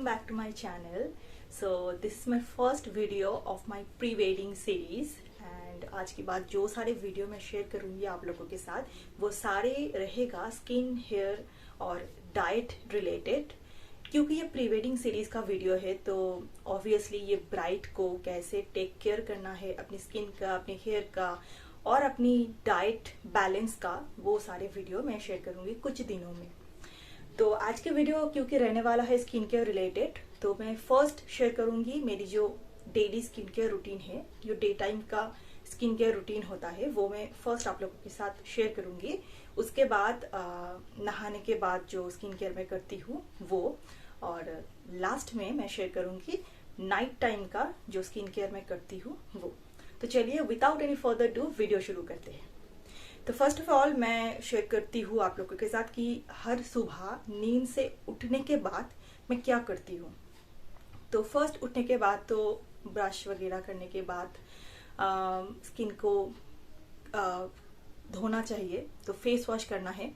welcome back to my channel. So this is my first video of my pre-wedding series and आज की बात जो सारे video मैं शेयर करूंगी आप लोगों के साथ वो सारे रहेगा स्किन, हेयर और डाइट रिलेटेड। क्योंकि ये प्री वेडिंग सीरीज का वीडियो है तो ऑब्वियसली ये ब्राइड को कैसे टेक केयर करना है अपनी स्किन का, अपने हेयर का और अपनी डाइट बैलेंस का, वो सारे वीडियो मैं शेयर करूंगी कुछ दिनों में। तो आज के वीडियो क्योंकि रहने वाला है स्किन केयर रिलेटेड, तो मैं फर्स्ट शेयर करूंगी मेरी जो डेली स्किन केयर रूटीन है, जो डे टाइम का स्किन केयर रूटीन होता है वो मैं फर्स्ट आप लोगों के साथ शेयर करूंगी। उसके बाद नहाने के बाद जो स्किन केयर मैं करती हूँ वो, और लास्ट में मैं शेयर करूंगी नाइट टाइम का जो स्किन केयर मैं करती हूँ वो। तो चलिए without any further do video शुरू करते हैं। तो फर्स्ट ऑफ ऑल मैं शेयर करती हूँ आप लोगों के साथ कि हर सुबह नींद से उठने के बाद मैं क्या करती हूँ। तो फर्स्ट उठने के बाद तो ब्रश वगैरह करने के बाद स्किन को धोना चाहिए, तो फेस वॉश करना है।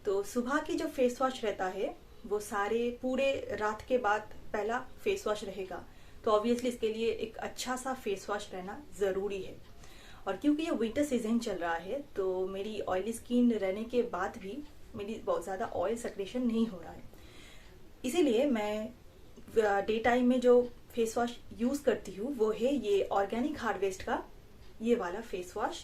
तो सुबह की जो फेस वॉश रहता है वो सारे पूरे रात के बाद पहला फेस वॉश रहेगा, तो ऑब्वियसली इसके लिए एक अच्छा सा फेस वॉश रहना ज़रूरी है। और क्योंकि ये विंटर सीजन चल रहा है तो मेरी ऑयली स्किन रहने के बाद भी मेरी बहुत ज़्यादा ऑयल सेक्रेशन नहीं हो रहा है, इसीलिए मैं डे टाइम में जो फेस वॉश यूज़ करती हूँ वो है ये ऑर्गेनिक हार्वेस्ट का ये वाला फेस वॉश।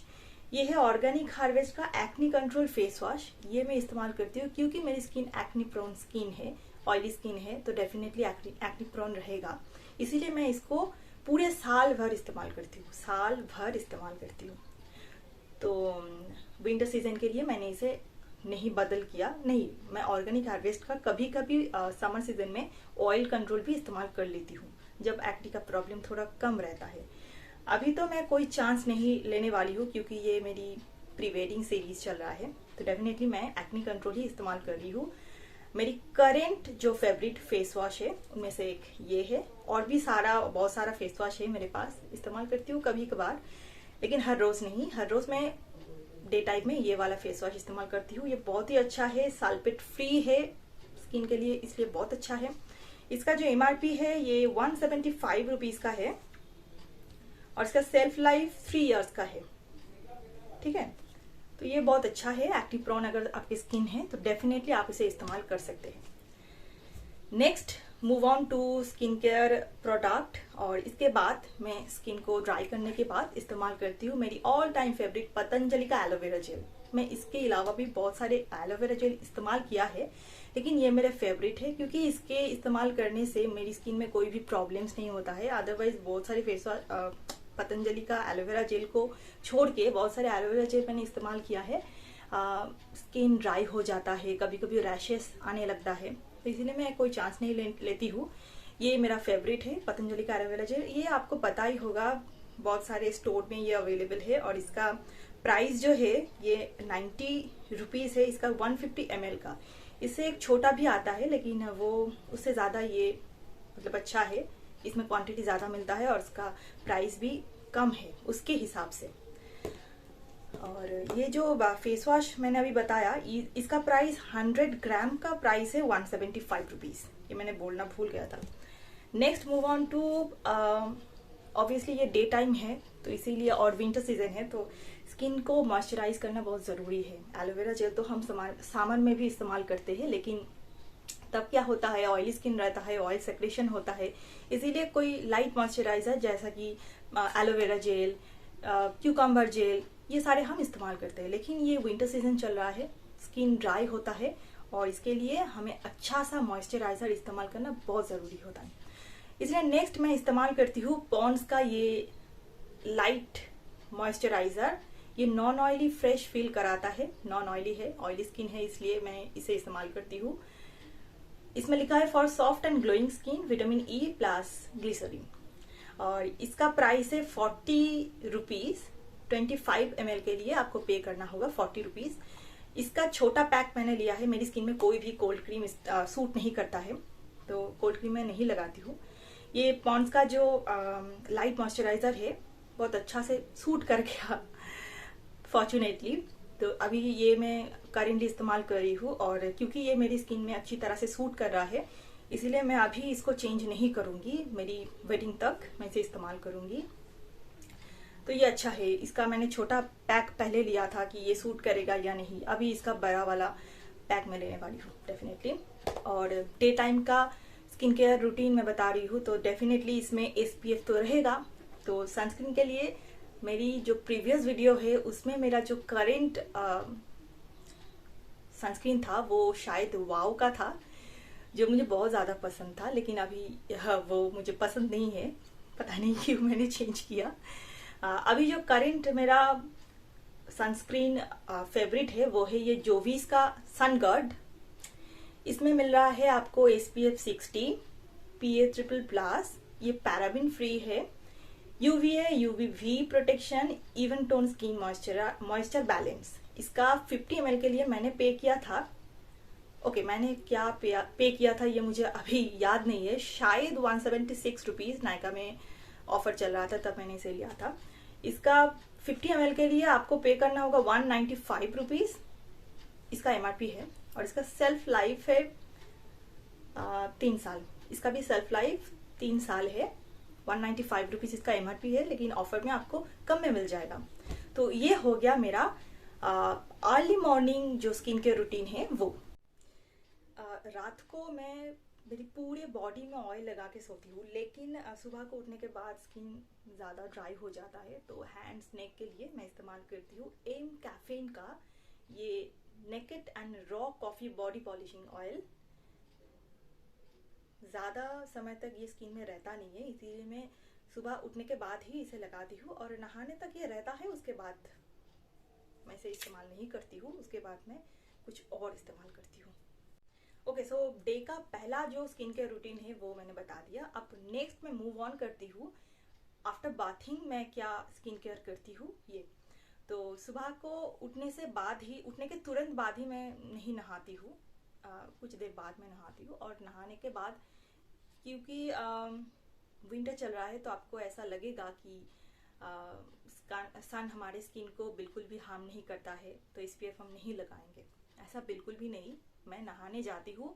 ये है ऑर्गेनिक हार्वेस्ट का एक्नी कंट्रोल फेस वॉश। ये मैं इस्तेमाल करती हूँ क्योंकि मेरी स्किन एक्नी प्रोन स्किन है, ऑयली स्किन है, तो डेफिनेटली एक्नी प्रोन रहेगा, इसीलिए मैं इसको पूरे साल भर इस्तेमाल करती हूँ, साल भर इस्तेमाल करती हूँ। तो विंटर सीजन के लिए मैंने इसे नहीं बदल किया, नहीं, मैं ऑर्गेनिक हार्वेस्ट का कभी कभी समर सीजन में ऑयल कंट्रोल भी इस्तेमाल कर लेती हूँ जब एक्नी का प्रॉब्लम थोड़ा कम रहता है। अभी तो मैं कोई चांस नहीं लेने वाली हूँ क्योंकि ये मेरी प्री वेडिंग सीरीज चल रहा है, तो डेफिनेटली मैं एक्नी कंट्रोल ही इस्तेमाल कर रही हूँ। मेरी करेंट जो फेवरेट फेस वॉश है उनमें से एक ये है, और भी बहुत सारा फेस वॉश है मेरे पास, इस्तेमाल करती हूँ कभी कभार, लेकिन हर रोज नहीं। हर रोज मैं डे टाइम में ये वाला फेस वॉश इस्तेमाल करती हूँ। ये बहुत ही अच्छा है, सल्फेट फ्री है स्किन के लिए, इसलिए बहुत अच्छा है। इसका जो MRP है ये 175 रुपीज का है और इसका सेल्फ लाइफ 3 इयर्स का है, ठीक है। तो ये बहुत अच्छा है, एक्टिव प्रोन अगर आपकी स्किन है तो डेफिनेटली आप इसे इस्तेमाल कर सकते हैं। Next move on to skin care product, और इसके बाद मैं स्किन को ड्राई करने के बाद इस्तेमाल करती हूँ मेरी ऑल टाइम फेवरेट पतंजलि का एलोवेरा जेल। मैं इसके अलावा भी बहुत सारे एलोवेरा जेल इस्तेमाल किया है, लेकिन ये मेरे फेवरेट है क्योंकि इसके इस्तेमाल करने से मेरी स्किन में कोई भी प्रॉब्लम्स नहीं होता है। अदरवाइज बहुत सारे फेस वॉश पतंजलि का एलोवेरा जेल को छोड़ के बहुत सारे एलोवेरा जेल मैंने इस्तेमाल किया है, स्किन ड्राई हो जाता है, कभी कभी रैशेस आने लगता है, तो इसीलिए मैं कोई चांस नहीं लेती हूँ। ये मेरा फेवरेट है पतंजलि का एलोवेरा जेल। ये आपको पता ही होगा, बहुत सारे स्टोर में ये अवेलेबल है और इसका प्राइस जो है ये 90 रुपीज है, इसका 150 ml का। इससे एक छोटा भी आता है लेकिन वो उससे ज़्यादा ये मतलब अच्छा है, इसमें क्वांटिटी ज़्यादा मिलता है और इसका प्राइस भी कम है उसके हिसाब से। और ये जो फेस वॉश मैंने अभी बताया इसका प्राइस 100 ग्राम का प्राइस है 175 रुपीज, ये मैंने बोलना भूल गया था। Next move on to, obviously ये डे टाइम है तो इसीलिए, और विंटर सीजन है तो स्किन को मॉइस्चराइज करना बहुत ज़रूरी है। एलोवेरा जेल तो हम समर में भी इस्तेमाल करते हैं, लेकिन तब क्या होता है ऑयली स्किन रहता है, ऑयल सेक्रेशन होता है, इसीलिए कोई लाइट मॉइस्चराइजर जैसा कि एलोवेरा जेल, क्यूकम्बर जेल, ये सारे हम इस्तेमाल करते हैं। लेकिन ये विंटर सीजन चल रहा है, स्किन ड्राई होता है और इसके लिए हमें अच्छा सा मॉइस्चराइजर इस्तेमाल करना बहुत ज़रूरी होता है। इसलिए नेक्स्ट मैं इस्तेमाल करती हूँ पॉन्ड्स का ये लाइट मॉइस्चराइजर। ये नॉन ऑयली फ्रेश फील कराता है, नॉन ऑयली है, ऑयली स्किन है इसलिए मैं इसे इस्तेमाल करती हूँ। इसमें लिखा है for soft and glowing skin, vitamin E plus glycerine, और इसका प्राइस है 40 रुपीज। 25 ml के लिए आपको पे करना होगा 40 रुपीज। इसका छोटा पैक मैंने लिया है, मेरी स्किन में कोई भी कोल्ड क्रीम सूट नहीं करता है तो कोल्ड क्रीम मैं नहीं लगाती हूँ। ये पॉन्ड्स का जो लाइट मॉइस्चराइजर है बहुत अच्छा से सूट कर गया फॉर्चुनेटली, तो अभी ये मैं करेंटली इस्तेमाल कर रही हूँ और क्योंकि ये मेरी स्किन में अच्छी तरह से सूट कर रहा है इसीलिए मैं अभी इसको चेंज नहीं करूँगी, मेरी वेडिंग तक मैं इसे इस्तेमाल करूँगी। तो ये अच्छा है। इसका मैंने छोटा पैक पहले लिया था कि ये सूट करेगा या नहीं, अभी इसका बड़ा वाला पैक मैं लेने वाली हूँ डेफिनेटली। और डे टाइम का स्किन केयर रूटीन मैं बता रही हूँ, तो डेफिनेटली इसमें SPF तो रहेगा। तो सनस्क्रीन के लिए मेरी जो प्रीवियस वीडियो है उसमें मेरा जो करेंट सनस्क्रीन था वो शायद वाव का था, जो मुझे बहुत ज़्यादा पसंद था, लेकिन अभी वो मुझे पसंद नहीं है, पता नहीं क्यों मैंने चेंज किया। अभी जो करंट मेरा सनस्क्रीन फेवरेट है वो है ये जोवीज का सन गार्ड। इसमें मिल रहा है आपको SPF 60, PA+++, ये पैराबिन फ्री है, UVA UVV protection, even tone skin moisture balance. इसका 50 ml के लिए मैंने पे किया था। ओके, मैंने क्या पे किया था ये मुझे अभी याद नहीं है, शायद 176 रुपीज नायका में ऑफर चल रहा था, तब मैंने इसे लिया था। इसका 50 ml के लिए आपको पे करना होगा 195 रुपीज, इसका MRP है। और इसका सेल्फ लाइफ है 3 साल। इसका भी सेल्फ लाइफ 3 साल है। 195 रुपीज इसका MRP है, लेकिन ऑफर में आपको कम में मिल जाएगा। तो ये हो गया मेरा अर्ली मॉर्निंग जो स्किन केयर रूटीन है वो। रात को मैं मेरी पूरे बॉडी में ऑयल लगा के सोती हूँ, लेकिन सुबह को उठने के बाद स्किन ज़्यादा ड्राई हो जाता है, तो हैंड्स नेक के लिए मैं इस्तेमाल करती हूँ एम कैफीन का ये naked and raw coffee body polishing oil. ज़्यादा समय तक ये स्किन में रहता नहीं है, इसीलिए मैं सुबह उठने के बाद ही इसे लगाती हूँ, और नहाने तक ये रहता है, उसके बाद मैं इसे इस्तेमाल नहीं करती हूँ। उसके बाद मैं कुछ और इस्तेमाल करती हूँ। ओके, सो डे का पहला जो स्किन केयर रूटीन है वो मैंने बता दिया। अब नेक्स्ट मैं मूव ऑन करती हूँ आफ्टर बाथिंग मैं क्या स्किन केयर करती हूँ ये। तो सुबह को उठने से बाद ही, उठने के तुरंत बाद ही मैं नहीं नहाती हूँ, कुछ देर बाद में नहाती हूँ। और नहाने के बाद, क्योंकि विंटर चल रहा है, तो आपको ऐसा लगेगा कि सन हमारे स्किन को बिल्कुल भी हार्म नहीं करता है, तो SPF हम नहीं लगाएंगे। ऐसा बिल्कुल भी नहीं। मैं नहाने जाती हूँ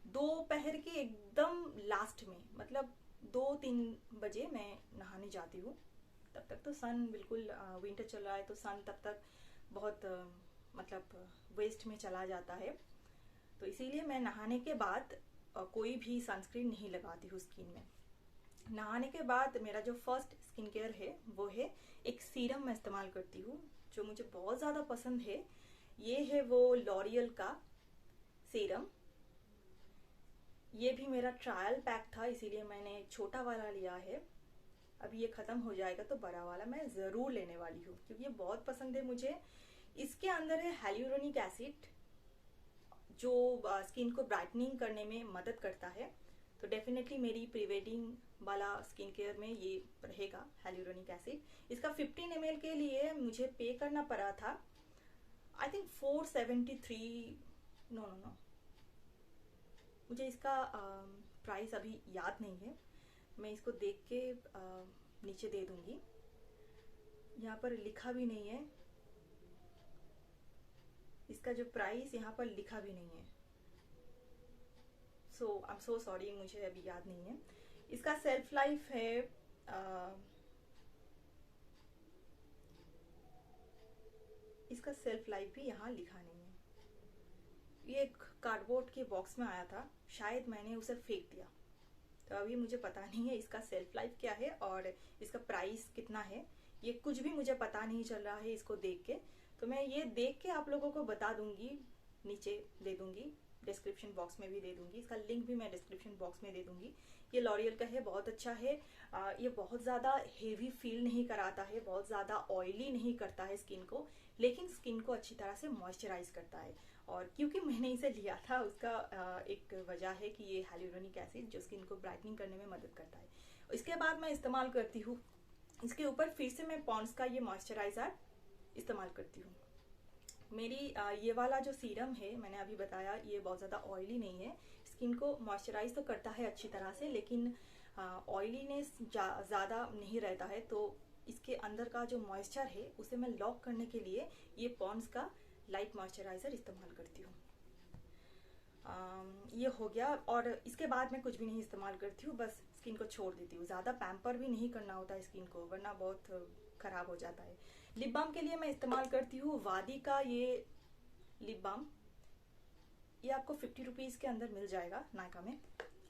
दोपहर के एकदम लास्ट में, मतलब 2-3 बजे मैं नहाने जाती हूँ। तब तक तो सन बिल्कुल, विंटर चल रहा है तो सन तब तक बहुत मतलब वेस्ट में चला जाता है। तो इसीलिए मैं नहाने के बाद कोई भी सनस्क्रीन नहीं लगाती हूँ स्किन में। नहाने के बाद मेरा जो फर्स्ट स्किन केयर है वो है एक सीरम मैं इस्तेमाल करती हूँ, जो मुझे बहुत ज़्यादा पसंद है। ये है वो लॉरियल का सीरम। ये भी मेरा ट्रायल पैक था, इसीलिए मैंने छोटा वाला लिया है। अभी ये ख़त्म हो जाएगा तो बड़ा वाला मैं ज़रूर लेने वाली हूँ, क्योंकि ये बहुत पसंद है मुझे। इसके अंदर है हाइलुरोनिक एसिड, जो स्किन को ब्राइटनिंग करने में मदद करता है। तो डेफिनेटली मेरी प्री वेडिंग वाला स्किन केयर में ये रहेगा हाइलुरोनिक एसिड। इसका 15 ml के लिए मुझे पे करना पड़ा था आई थिंक 473, नो, मुझे इसका प्राइस अभी याद नहीं है, मैं इसको देख के नीचे दे दूंगी। यहाँ पर लिखा भी नहीं है, इसका जो प्राइस यहाँ पर लिखा भी नहीं है, सो आई एम सो सॉरी, मुझे अभी याद नहीं है। इसका सेल्फ लाइफ है इसका सेल्फ लाइफ भी यहाँ लिखा नहीं है। ये एक कार्डबोर्ड के बॉक्स में आया था, शायद मैंने उसे फेंक दिया, तो अभी मुझे पता नहीं है इसका सेल्फ लाइफ क्या है और इसका प्राइस कितना है, ये कुछ भी मुझे पता नहीं चल रहा है इसको देख के। तो मैं ये देख के आप लोगों को बता दूंगी, नीचे दे दूंगी, डिस्क्रिप्शन बॉक्स में भी दे दूंगी, इसका लिंक भी मैं डिस्क्रिप्शन बॉक्स में दे दूंगी। ये लॉरियल का है, बहुत अच्छा है। ये बहुत ज़्यादा हेवी फील नहीं कराता है, बहुत ज़्यादा ऑयली नहीं करता है स्किन को, लेकिन स्किन को अच्छी तरह से मॉइस्चराइज करता है। और क्योंकि मैंने इसे लिया था, उसका एक वजह है कि ये हाइलुरोनिक एसिड जो स्किन को ब्राइटनिंग करने में मदद करता है। इसके बाद मैं इस्तेमाल करती हूँ, इसके ऊपर फिर से मैं पॉन्ड्स का ये मॉइस्चराइज़र इस्तेमाल करती हूँ। मेरी ये वाला जो सीरम है, मैंने अभी बताया, ये बहुत ज़्यादा ऑयली नहीं है, स्किन को मॉइस्चराइज तो करता है अच्छी तरह से, लेकिन ऑयलीनेस ज़्यादा नहीं रहता है। तो इसके अंदर का जो मॉइस्चर है उसे मैं लॉक करने के लिए ये पॉन्ड्स का लाइट मॉइस्चराइज़र इस्तेमाल करती हूँ। ये हो गया। और इसके बाद मैं कुछ भी नहीं इस्तेमाल करती हूँ, बस स्किन को छोड़ देती हूँ। ज़्यादा पैम्पर भी नहीं करना होता है स्किन को, वरना बहुत ख़राब हो जाता है। लिप बाम के लिए मैं इस्तेमाल करती हूँ वादी का ये लिप बाम। ये आपको 50 रुपीज़ के अंदर मिल जाएगा नायका में,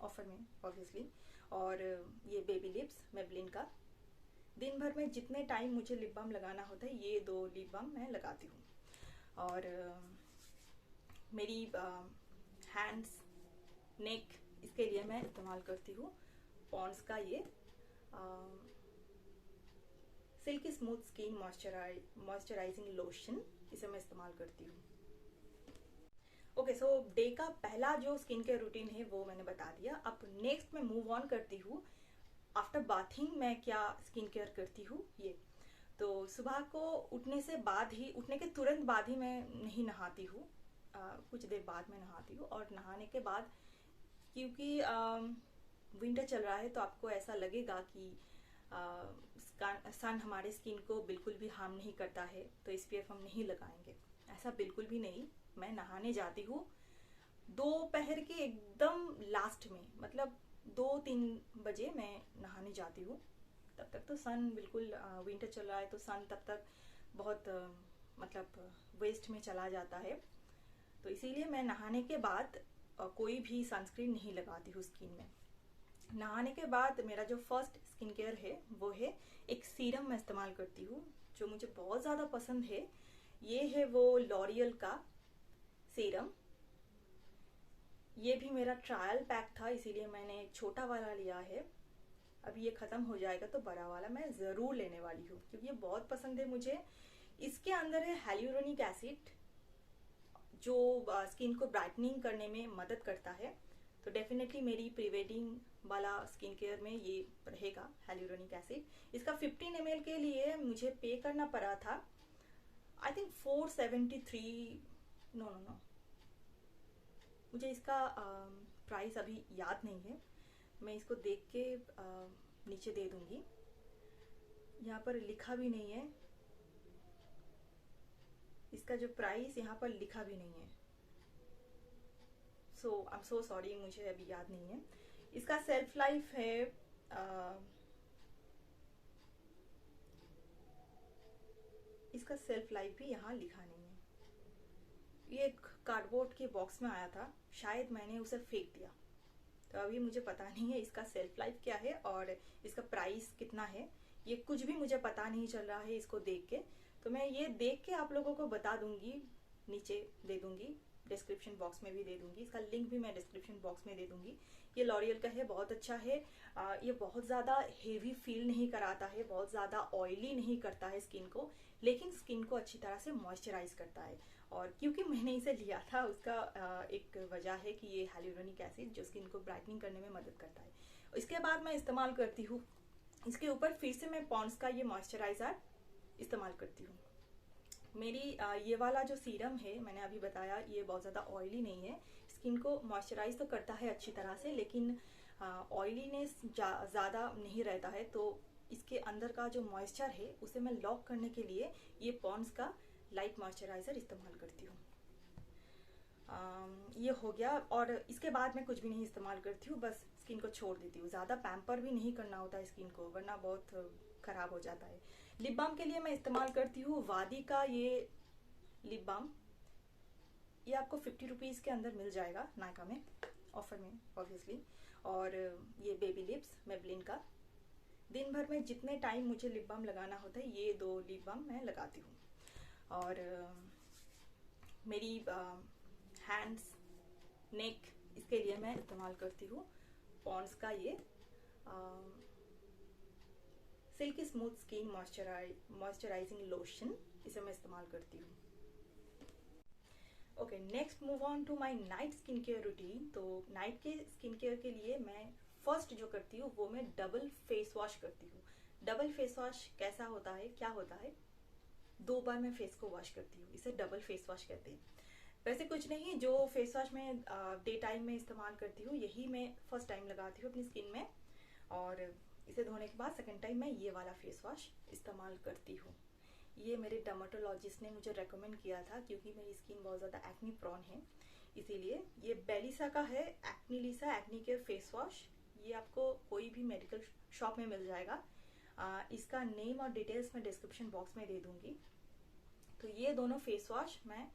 ऑफर में ऑब्वियसली। और ये बेबी लिप्स मेबलिन का। दिन भर में जितने टाइम मुझे लिप बाम लगाना होता है, ये 2 लिप बाम मैं लगाती हूँ। और मेरी हैंड्स, नेक, इसके लिए मैं इस्तेमाल करती हूँ पॉन्ड्स का ये silky smooth skin moisturising lotion. इसे मैं इस्तेमाल करती हूँ। ओके, सो डे का पहला जो स्किन केयर रूटीन है वो मैंने बता दिया। अब नेक्स्ट मैं मूव ऑन करती हूँ। आफ्टर बाथिंग मैं क्या स्किन केयर करती हूँ ये। तो सुबह को उठने से बाद ही, उठने के तुरंत बाद ही मैं नहीं नहाती हूँ, कुछ देर बाद मैं नहाती हूँ। और नहाने के बाद, क्योंकि विंटर चल रहा है तो आपको ऐसा लगेगा कि सन हमारे स्किन को बिल्कुल भी हार्म नहीं करता है, तो SPF हम नहीं लगाएंगे। ऐसा बिल्कुल भी नहीं। मैं नहाने जाती हूँ दोपहर के एकदम लास्ट में, मतलब 2-3 बजे मैं नहाने जाती हूँ। तब तक तो सन बिल्कुल, विंटर चल रहा है तो सन तब तक बहुत मतलब वेस्ट में चला जाता है। तो इसीलिए मैं नहाने के बाद कोई भी सनस्क्रीन नहीं लगाती हूँ स्किन में। नहाने के बाद मेरा जो फर्स्ट स्किन केयर है वो है एक सीरम मैं इस्तेमाल करती हूँ, जो मुझे बहुत ज़्यादा पसंद है। ये है वो लॉरियल का सीरम। ये भी मेरा ट्रायल पैक था, इसीलिए मैंने एक छोटा वाला लिया है। अभी ये ख़त्म हो जाएगा तो बड़ा वाला मैं ज़रूर लेने वाली हूँ, क्योंकि ये बहुत पसंद है मुझे। इसके अंदर है हाइलुरोनिक एसिड, जो स्किन को ब्राइटनिंग करने में मदद करता है। तो डेफिनेटली मेरी प्री वेडिंग वाला स्किन केयर में ये रहेगा हाइलुरोनिक एसिड। इसका 15 ml के लिए मुझे पे करना पड़ा था, आई थिंक 473, नो, मुझे इसका प्राइस अभी याद नहीं है। मैं इसको देख के नीचे दे दूंगी। यहाँ पर लिखा भी नहीं है, इसका जो प्राइस यहाँ पर लिखा भी नहीं है। सो आई एम सो सॉरी, मुझे अभी याद नहीं है। इसका सेल्फ लाइफ है इसका सेल्फ लाइफ भी यहाँ लिखा नहीं है। ये एक कार्डबोर्ड के बॉक्स में आया था, शायद मैंने उसे फेंक दिया, तो अभी मुझे पता नहीं है इसका सेल्फ लाइफ क्या है और इसका प्राइस कितना है। ये कुछ भी मुझे पता नहीं चल रहा है इसको देख के। तो मैं ये देख के आप लोगों को बता दूंगी, नीचे दे दूंगी, डिस्क्रिप्शन बॉक्स में भी दे दूंगी। इसका लिंक भी मैं डिस्क्रिप्शन बॉक्स में दे दूंगी। ये लॉरियल का है, बहुत अच्छा है। ये बहुत ज़्यादा हेवी फील नहीं कराता है, बहुत ज़्यादा ऑयली नहीं करता है स्किन को, लेकिन स्किन को अच्छी तरह से मॉइस्चराइज करता है। और क्योंकि मैंने इसे लिया था, उसका एक वजह है कि ये हाइलुरोनिक एसिड जो स्किन को ब्राइटनिंग करने में मदद करता है। इसके बाद मैं इस्तेमाल करती हूँ, इसके ऊपर फिर से मैं पॉन्ड्स का ये मॉइस्चराइजर इस्तेमाल करती हूँ। मेरी ये वाला जो सीरम है, मैंने अभी बताया, ये बहुत ज़्यादा ऑयली नहीं है। स्किन को मॉइस्चराइज तो करता है अच्छी तरह से, लेकिन ऑयलीनेस ज़्यादा नहीं रहता है। तो इसके अंदर का जो मॉइस्चर है उसे मैं लॉक करने के लिए ये पॉन्ड्स का लाइट मॉइस्चराइजर इस्तेमाल करती हूँ। ये हो गया। और इसके बाद मैं कुछ भी नहीं इस्तेमाल करती हूँ, बस स्किन को छोड़ देती हूँ। ज़्यादा पैम्पर भी नहीं करना होता है स्किन को, वरना बहुत ख़राब हो जाता है। लिप बाम के लिए मैं इस्तेमाल करती हूँ वादी का ये लिप बाम। ये आपको 50 रुपीज़ के अंदर मिल जाएगा नायका में, ऑफर में ऑब्वियसली। और ये बेबी लिप्स मेबलिन का। दिन भर में जितने टाइम मुझे लिप बाम लगाना होता है, ये 2 लिप बाम मैं लगाती हूँ। और मेरी हैंड्स, नेक, इसके लिए मैं इस्तेमाल करती हूँ पॉन्ड्स का ये silky smooth skin moisturising lotion. इसे मैं इस्तेमाल करती हूँ। Okay, next move on to my night skin care routine. तो नाइट के स्किन केयर के लिए मैं फर्स्ट जो करती हूँ वो मैं डबल फेस वॉश करती हूँ। डबल फेस वॉश कैसा होता है, क्या होता है? 2 बार मैं फेस को वॉश करती हूँ, इसे डबल फेस वॉश कहते हैं। वैसे कुछ नहीं, जो फेस वॉश मैं डे टाइम में इस्तेमाल करती हूँ यही मैं फर्स्ट टाइम लगाती हूँ अपनी स्किन में, और इसे धोने के बाद सेकंड टाइम मैं ये वाला फेस वॉश इस्तेमाल करती हूँ। ये मेरे डर्मेटोलॉजिस्ट ने मुझे रेकमेंड किया था, क्योंकि मेरी स्किन बहुत ज़्यादा एक्ने प्रोन है, इसीलिए ये बेलिसा का है, एक्नी लिसा एक्नी केयर फेस वॉश। ये आपको कोई भी मेडिकल शॉप में मिल जाएगा। इसका नेम और डिटेल्स मैं डिस्क्रिप्शन बॉक्स में दे दूंगी। तो ये दोनों फेस वॉश मैं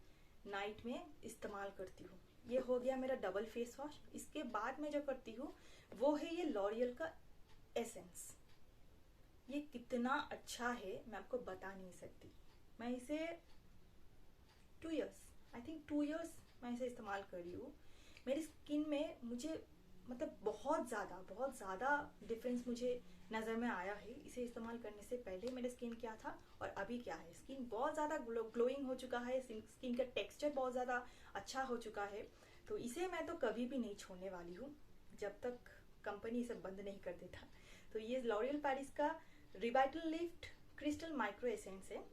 नाइट में इस्तेमाल करती हूँ। ये हो गया मेरा डबल फेस वॉश। इसके बाद मैं जो करती हूँ वो है ये लॉरियल का एसेंस। ये कितना अच्छा है मैं आपको बता नहीं सकती। मैं इसे 2 इयर्स, आई थिंक 2 इयर्स मैं इसे इस्तेमाल कर रही हूँ। मेरी स्किन में मुझे मतलब बहुत ज़्यादा डिफरेंस मुझे नज़र में आया है। इसे इस्तेमाल करने से पहले मेरी स्किन क्या था और अभी क्या है। स्किन बहुत ज़्यादा ग्लोइंग हो चुका है, स्किन का टेक्सचर बहुत ज़्यादा अच्छा हो चुका है। तो इसे मैं तो कभी भी नहीं छोड़ने वाली हूँ जब तक कंपनी इसे बंद नहीं कर देता। तो ये लॉरियल पेरिस का Revital lift crystal micro essence है।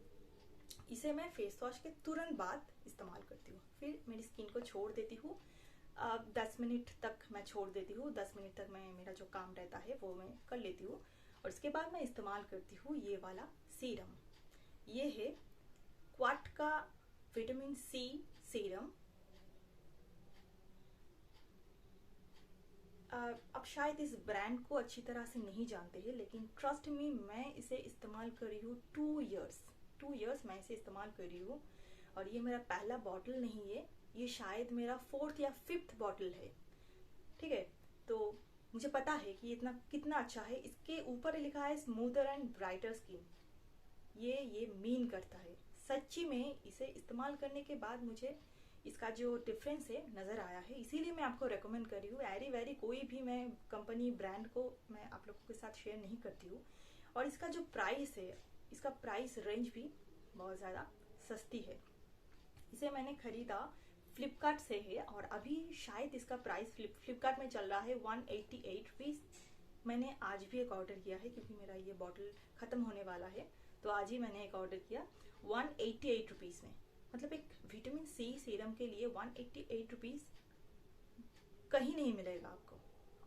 इसे मैं फेस वॉश के तुरंत बाद इस्तेमाल करती हूँ। फिर मेरी स्किन को छोड़ देती हूँ। 10 मिनट तक मैं छोड़ देती हूँ। 10 मिनट तक मैं मेरा जो काम रहता है वो मैं कर लेती हूँ। और उसके बाद मैं इस्तेमाल करती हूँ ये वाला सीरम। ये है क्वाट का विटामिन सी सीरम। अब शायद इस ब्रांड को अच्छी तरह से नहीं जानते हैं, लेकिन ट्रस्ट मी मैं इसे इस्तेमाल कर रही हूँ 2 इयर्स मैं इसे इस्तेमाल कर रही हूँ। और ये मेरा पहला बॉटल नहीं है, ये शायद मेरा 4th या 5th बॉटल है। ठीक है, तो मुझे पता है कि इतना कितना अच्छा है। इसके ऊपर लिखा है स्मूथर एंड ब्राइटर स्किन। ये मीन करता है। सच्ची में इसे इस्तेमाल करने के बाद मुझे इसका जो डिफरेंस है नजर आया है। इसीलिए मैं आपको रेकमेंड कर रही हूँ। एरी वेरी कोई भी मैं कंपनी ब्रांड को मैं आप लोगों के साथ शेयर नहीं करती हूँ। और इसका जो प्राइस है, इसका प्राइस रेंज भी बहुत ज़्यादा सस्ती है। इसे मैंने खरीदा फ्लिपकार्ट से है और अभी शायद इसका प्राइस फ्लिपकार्ट में चल रहा है 188 रुपीज़। मैंने आज भी एक ऑर्डर किया है क्योंकि मेरा ये बॉटल ख़त्म होने वाला है, तो आज ही मैंने एक ऑर्डर किया 188 रुपीज़ में। मतलब एक विटामिन सी सीरम के लिए 188 रुपीज़ कहीं नहीं मिलेगा आपको।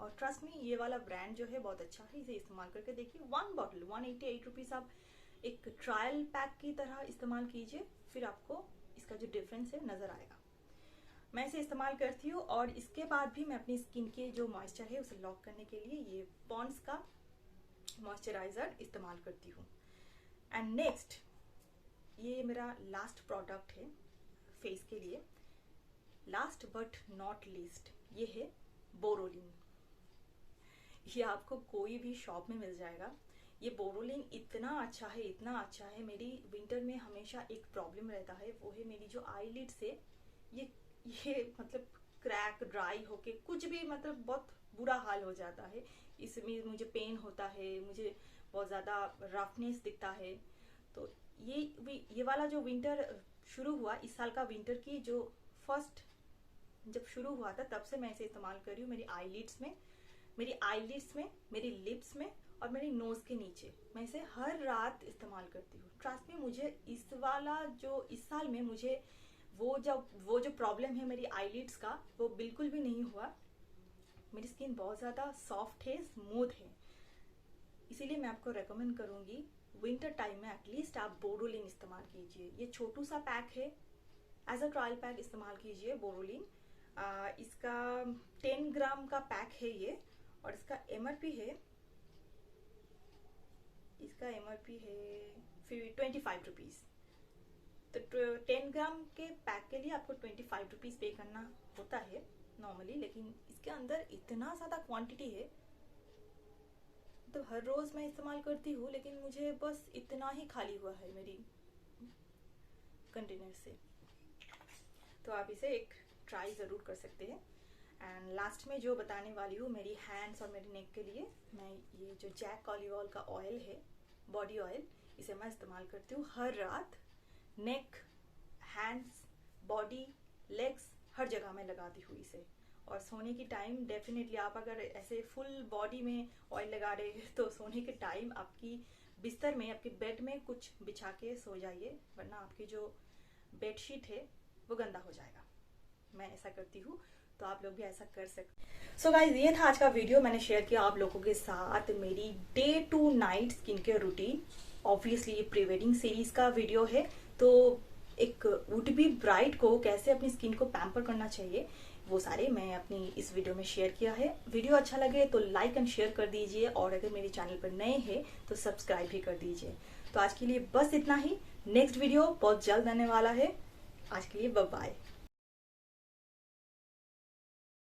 और ट्रस्ट में ये वाला ब्रांड जो है बहुत अच्छा है। इसे इस्तेमाल करके देखिए। 1 बॉटल 188 रुपीज़ आप एक ट्रायल पैक की तरह इस्तेमाल कीजिए, फिर आपको इसका जो डिफरेंस है नज़र आएगा। मैं इसे इस्तेमाल करती हूँ और इसके बाद भी मैं अपनी स्किन के जो मॉइस्चर है उसे लॉक करने के लिए ये पॉन्ड्स का मॉइस्चराइजर इस्तेमाल करती हूँ। एंड नेक्स्ट ये मेरा लास्ट प्रोडक्ट है फेस के लिए। लास्ट बट नॉट लीस्ट ये है बोरोलिन। ये आपको कोई भी शॉप में मिल जाएगा। ये बोरोलिन इतना अच्छा है, इतना अच्छा है। मेरी विंटर में हमेशा एक प्रॉब्लम रहता है, वो है मेरी जो आईलिड्स है ये मतलब क्रैक ड्राई होके कुछ भी मतलब बहुत बुरा हाल हो जाता है। इसमें मुझे पेन होता है, मुझे बहुत ज़्यादा रफनेस दिखता है। तो ये वाला जो विंटर शुरू हुआ, इस साल का विंटर की जो फर्स्ट जब शुरू हुआ था तब से मैं इसे इस्तेमाल कर रही हूँ। मेरी आईलिड्स में, मेरी लिप्स में और मेरी नोज के नीचे। मैं इसे हर रात इस्तेमाल करती हूँ। ट्रस्ट में मुझे इस साल में मुझे वो जो प्रॉब्लम है मेरी आईलिड्स का वो बिल्कुल भी नहीं हुआ। मेरी स्किन बहुत ज़्यादा सॉफ्ट है, स्मूथ है। इसीलिए मैं आपको रेकमेंड करूँगी विंटर टाइम में एटलीस्ट आप बोरोलिन इस्तेमाल कीजिए। ये छोटू सा पैक है, एज अ ट्रायल पैक इस्तेमाल कीजिए बोरोलिन। इसका 10 ग्राम का पैक है ये और इसका एमआरपी है 25 रुपीज़। तो 10 ग्राम के पैक के लिए आपको 25 रुपीज़ पे करना होता है नॉर्मली, लेकिन इसके अंदर इतना ज़्यादा क्वांटिटी है। तो हर रोज़ मैं इस्तेमाल करती हूँ, लेकिन मुझे बस इतना ही खाली हुआ है मेरी कंटेनर से। तो आप इसे एक ट्राई ज़रूर कर सकते हैं। एंड लास्ट में जो बताने वाली हूँ मेरी हैंड्स और मेरी नेक के लिए, मैं ये जो जैक ऑलिव का ऑयल है, बॉडी ऑयल, इसे मैं इस्तेमाल करती हूँ हर रात। नेक, हैंड्स, बॉडी, लेग्स, हर जगह मैं लगाती हूँ इसे। और सोने की टाइम डेफिनेटली आप अगर ऐसे फुल बॉडी में ऑयल लगा रहे हैं तो सोने के टाइम आपकी बिस्तर में, आपके बेड में कुछ बिछा के सो जाइए, वरना आपकी जो बेडशीट है वो गंदा हो जाएगा। मैं ऐसा करती हूँ, तो आप लोग भी ऐसा कर सकते। सो गाइज, ये था आज का वीडियो। मैंने शेयर किया आप लोगों के साथ मेरी day to night skin care routine. Obviously ये प्री वेडिंग सीरीज का वीडियो है, तो एक वुड बी ब्राइड को कैसे अपनी स्किन को पैम्पर करना चाहिए, वो सारे मैं अपनी इस वीडियो में शेयर किया है। वीडियो अच्छा लगे तो लाइक एंड शेयर कर दीजिए, और अगर मेरे चैनल पर नए हैं तो सब्सक्राइब भी कर दीजिए। तो आज के लिए बस इतना ही। नेक्स्ट वीडियो बहुत जल्द आने वाला है। आज के लिए बाय बाय।